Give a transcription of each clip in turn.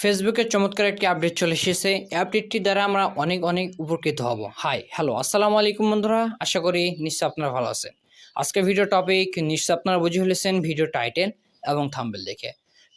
ফেসবুকের চমৎকার একটি আপডেট চলে এসেছে। এই আপডেটটি দ্বারা আমরা অনেক উপকৃত হব। হ্যালো, আসসালামু আলাইকুম বন্ধুরা, আশা করি নিশ্চয় আপনারা ভালো আছেন। আজকে ভিডিও টপিক নিশ্চয় আপনারা বুঝে ফেলেছেন ভিডিও টাইটেল এবং থাম্বনেল দেখে।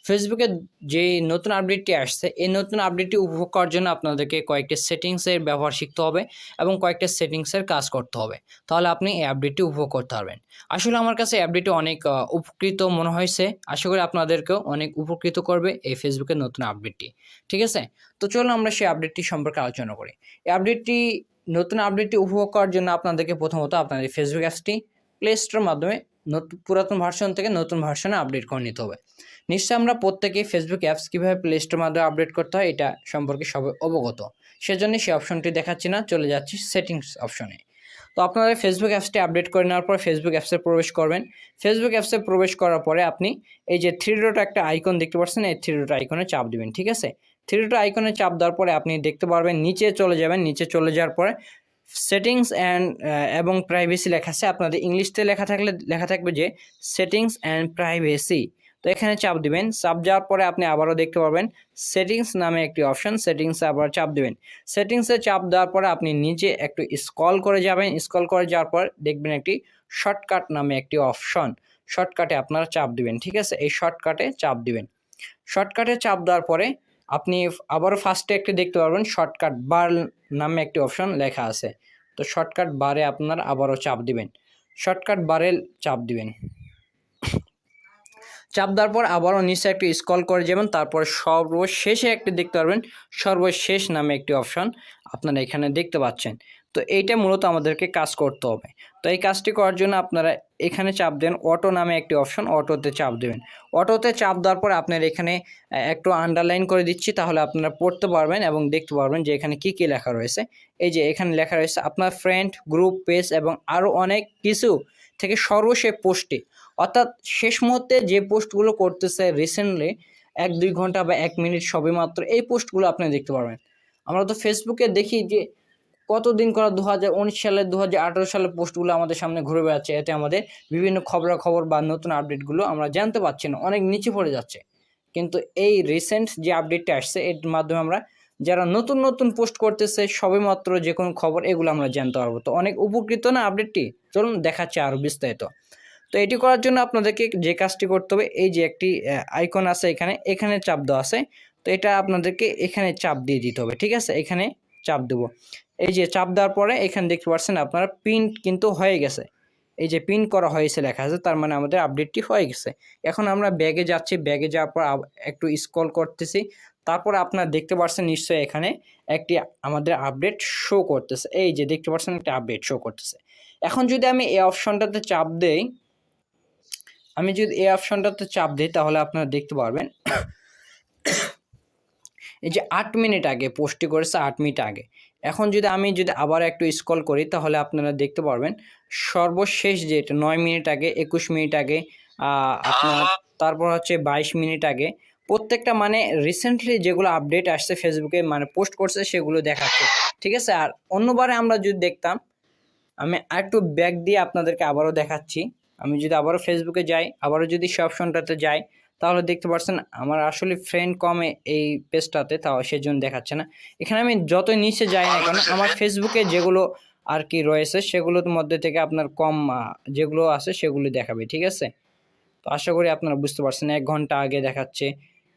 ফেসবুকে যে নতুন আপডেটটি আসছে, এই নতুন আপডেটটি উপভোগ করার জন্য আপনাদেরকে কয়েকটি সেটিংসের ব্যবহার শিখতে হবে এবং কয়েকটা সেটিংসের কাজ করতে হবে। তাহলে আপনি এই আপডেটটি উপভোগ করতে পারবেন। আসলে আমার কাছে আপডেটটি অনেক উপকৃত মনে হয়েছে। আশা করি আপনাদেরকেও অনেক উপকৃত করবে এই ফেসবুকের নতুন আপডেটটি। ঠিক আছে? তো চলুন আমরা সেই আপডেটটি সম্পর্কে আলোচনা করি। এই নতুন আপডেটটি উপভোগ করার জন্য আপনাদেরকে প্রথমত আপনাদের ফেসবুক অ্যাপসটি প্লে স্টোরের মাধ্যমে পুরাতন ভার্সন থেকে নতুন ভার্সনে আপডেট করে নিতে হবে। নিশ্চয়ই আমরা প্রত্যেকেই ফেসবুক অ্যাপস কীভাবে প্লে স্টোরের মাধ্যমে আপডেট করতে হয় এটা সম্পর্কে সবাই অবগত। সেজন্য সেই অপশনটি দেখাচ্ছি না, চলে যাচ্ছি সেটিংস অপশনে। তো আপনারা ফেসবুক অ্যাপসটি আপডেট করে নেওয়ার পর ফেসবুক অ্যাপসে প্রবেশ করবেন। ফেসবুক অ্যাপসে প্রবেশ করার পরে আপনি এই যে থ্রি ডট একটা আইকন দেখতে পাচ্ছেন, এই থ্রি ডট আইকনে চাপ দিবেন। ঠিক আছে? থ্রি ডট আইকনে চাপ দেওয়ার পরে আপনি দেখতে পারবেন নিচে চলে যাবেন। নিচে চলে যাওয়ার পরে সেটিংস এবং প্রাইভেসি লেখা আছে। আপনাদের ইংলিশতে লেখা থাকবে যে সেটিংস অ্যান্ড প্রাইভেসি। তো এখানে চাপ দিবেন। চাপ দেওয়ার পরে আপনি আবারও দেখতে পারবেন সেটিংস নামে একটি অপশন, সেটিংসে আবার চাপ দিবেন। সেটিংসে চাপ দেওয়ার পরে আপনি নিচে একটু স্ক্রল করে যাবেন। স্ক্রল করে যাওয়ার পর দেখবেন একটি শর্টকাট নামে একটি অপশন, শর্টকাটে আপনারা চাপ দিবেন। ঠিক আছে? এই শর্টকাটে চাপ দিবেন। শর্টকাটে চাপ দেওয়ার পরে আপনি আবারও ফার্স্টে একটি দেখতে পারবেন শর্টকাট বার নামে একটি অপশন লেখা আছে। তো শর্টকাট বারে আপনার আবারও চাপ দিবেন। শর্টকাট বারে চাপ দিবেন। চাপ দেওয়ার পর আবারও নিচে একটু স্ক্রল করে যাবেন। তারপর সর্বশেষে একটি দেখতে পারবেন সর্বশেষ নামে একটি অপশন আপনারা এখানে দেখতে পাচ্ছেন। তো এইটা মূলত আমাদেরকে কাজ করতে হবে। তো এই কাজটি করার জন্য আপনারা এখানে চাপ দেন অটো নামে একটি অপশন, অটোতে চাপ দেবেন। অটোতে চাপ দেওয়ার পর আপনার এখানে একটু আন্ডারলাইন করে দিচ্ছি, তাহলে আপনারা পড়তে পারবেন এবং দেখতে পারবেন যে এখানে কী লেখা রয়েছে। এই যে এখানে লেখা রয়েছে আপনার ফ্রেন্ড, গ্রুপ, পেজ এবং আরও অনেক কিছু থেকে সর্বশেষ পোস্টটি, অর্থাৎ শেষ মুহূর্তে যে পোস্টগুলো করতেছে রিসেন্টলি 1-2 ঘন্টা বা 1 মিনিট সবেমাত্র এই পোস্টগুলো আপনি দেখতে পারবেন। আমরা তো ফেসবুকে দেখি যে কতদিন করা 2019 সালে 2018 সালের পোস্টগুলো আমাদের সামনে ঘুরে বেড়াচ্ছে। এতে আমাদের বিভিন্ন খবরাখবর বা নতুন আপডেটগুলো আমরা জানতে পারছি না, অনেক নিচে পড়ে যাচ্ছে। কিন্তু এই রিসেন্ট যে আপডেটটা আসছে এর মাধ্যমে আমরা যারা নতুন পোস্ট করতেছে সবেমাত্র যে কোনো খবর এগুলো আমরা জানতে পারবো। তো অনেক উপকৃত না আপডেটটি? চলুন দেখাচ্ছি আরও বিস্তারিত। তো এটি করার জন্য আপনাদেরকে যে কাজটি করতে হবে, এই যে একটি আইকন আছে এখানে চাপ দেওয়া আছে। তো এটা আপনাদেরকে এখানে চাপ দিয়ে দিতে হবে। ঠিক আছে? এখানে চাপ দেব। এই যে চাপ দেওয়ার পরে এখানে দেখতে পাচ্ছেন আপনারা পিন কিন্তু হয়ে গেছে। এই যে পিন করা হয়েছে লেখা আছে, তার মানে আমাদের আপডেটটি হয়ে গেছে। এখন আমরা ব্যাগে যাচ্ছি, ব্যাগে যাওয়ার পর একটু স্ক্রল করতেছি। তারপর আপনারা দেখতে পাচ্ছেন নিশ্চয়ই এখানে একটি আমাদের আপডেট শো করতেছে। এই যে দেখতে পাচ্ছেন একটা আপডেট শো করতেছে। এখন যদি আমি এই অপশনটাতে চাপ দেই, তাহলে আপনারা দেখতে পারবেন এই যে 8 মিনিট আগে পোস্টটি করেছে, 8 মিনিট আগে। এখন আমি যদি আবার একটু স্ক্রল করি তাহলে আপনারা দেখতে পারবেন সর্বশেষ যেটা 9 মিনিট আগে, 21 মিনিট আগে, আপনার তারপর হচ্ছে 22 মিনিট আগে, প্রত্যেকটা মানে রিসেন্টলি যেগুলো আপডেট আসছে ফেসবুকে মানে পোস্ট করছে সেগুলো দেখাচ্ছে। ঠিক আছে? আর অন্যবারে আমরা যদি দেখতাম, আমি আরেকটু ব্যাক দিয়ে আপনাদেরকে আবারও দেখাচ্ছি। আমি যদি আবারও ফেসবুকে যাই, আবারও যদি সেই অপশনটাতে যাই, তাহলে দেখতে পাচ্ছেন আমার আসলে ফ্রেন্ড কমে এই পেজটাতে, তাও সেজন্য দেখাচ্ছে না। এখানে আমি যতই নিচে যাই না কেন আমার ফেসবুকে যেগুলো আর কি রয়েছে সেগুলোর মধ্যে থেকে আপনার কম যেগুলো আছে সেগুলো দেখাবে। ঠিক আছে? তো আশা করি আপনারা বুঝতে পারছেন। 1 ঘন্টা আগে দেখাচ্ছে,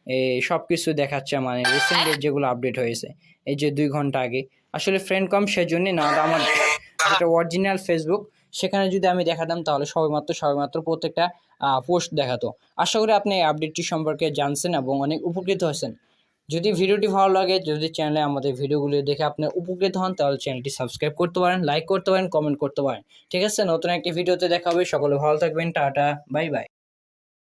এই সব কিছু দেখাচ্ছে মানে রিসেন্টলি যেগুলো আপডেট হয়েছে। এই যে 2 ঘন্টা আগে আসলে ফ্রেন্ড কম সেজন্যই, না আমার যেটা অরিজিনাল ফেসবুক সেখানে যদি আমি দেখাতাম তাহলে সবেমাত্র প্রত্যেকটা পোস্ট দেখাতো। আশা করি আপনি এই আপডেটটি সম্পর্কে জানছেন এবং অনেক উপকৃত হয়েছেন। যদি ভিডিওটি ভালো লাগে, যদি চ্যানেলে আমাদের ভিডিওগুলি দেখে আপনি উপকৃত হন, তাহলে চ্যানেলটি সাবস্ক্রাইব করতে পারেন, লাইক করতে পারেন, কমেন্ট করতে পারেন। ঠিক আছে? নতুন একটি ভিডিওতে দেখা হবে। সকলে ভালো থাকবেন। Tata, bye bye.